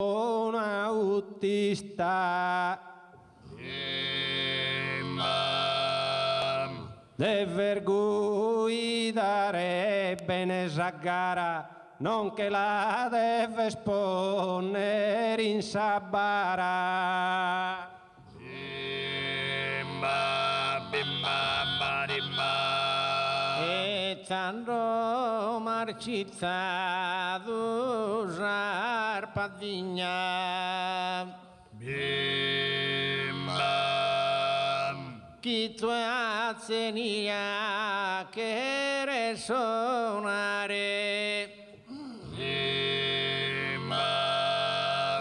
un autista deve guidare bene sa gara, non che la deve esponere in sa bara. E tanto marchizzato sarpadigna chi tu azzenia che resonare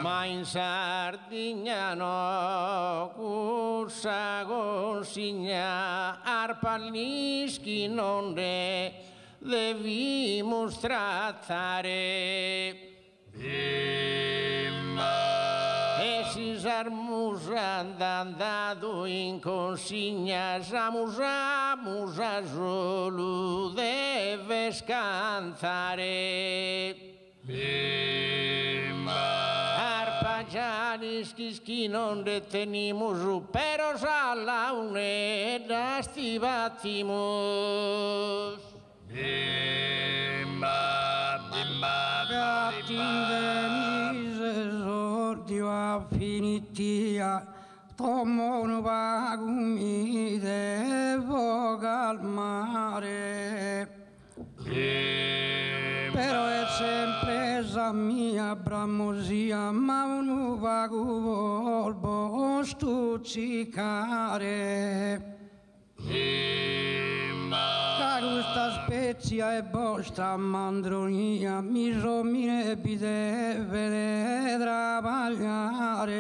ma in Sardegna no cursa consigna arpallischi non ne devi mostrare e si sarmusa andato in consigna samusa solo deve scantare arpagiani schischi non detenimus pero salla un'eda stivattimus Attindenis esordio affinitia tomo un vago mi devo calmare però è sempre esa mia bramosia ma un vago volvo stuzzicare questa spezia e bosta mandronia mi deve travagliare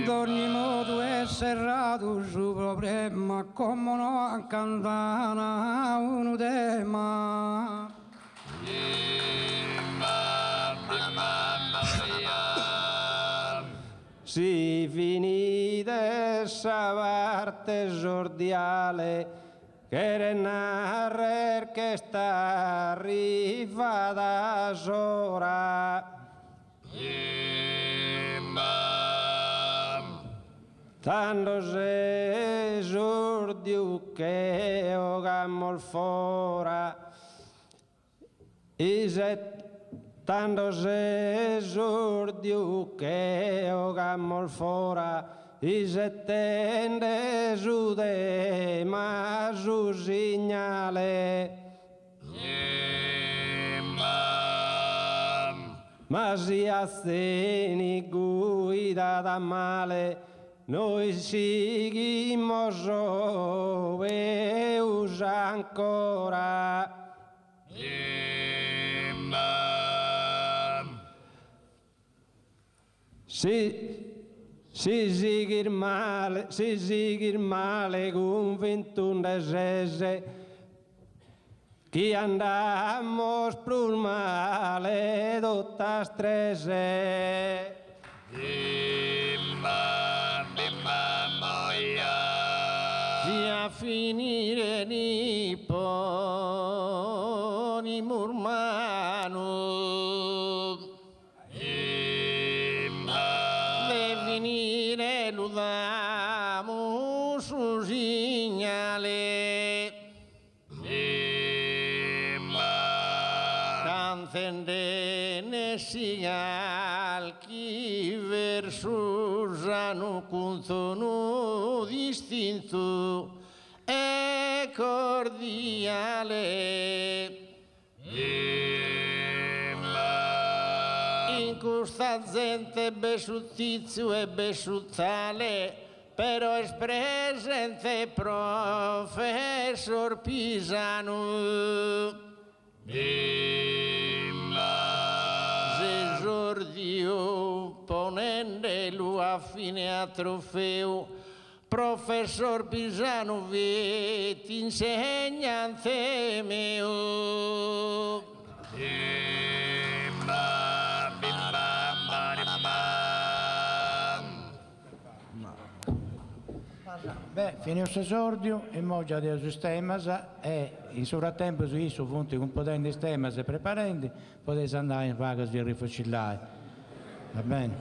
d'ogni modo è serrato su problema come no cantana un tema si finite essa parte esordiale che narrer che sta arrivata sora tanto se esordio che ogammo fora tanto se esordio che ogammo fora i settende su de ma su segnale ma si asteni guida da male noi seguimmo e usa ancora si seguir male con 21 sese chi andamos per male tutta strese si a finire ni poni murmano de finire ludamo su segnale cantende signal chi versus hanno contono distinto e cordiale in questa gente besuttizio e besuttale però è presente professor Pisano esordio ponendelo a fine a trofeo professor Pisano veti insegnante mio Bimba, Beh, finito l'esordio, e mo già del sistema e in frattempo su isso punti con potenti sistema se preparando, potete andare in vaga di rifocillare. Va bene?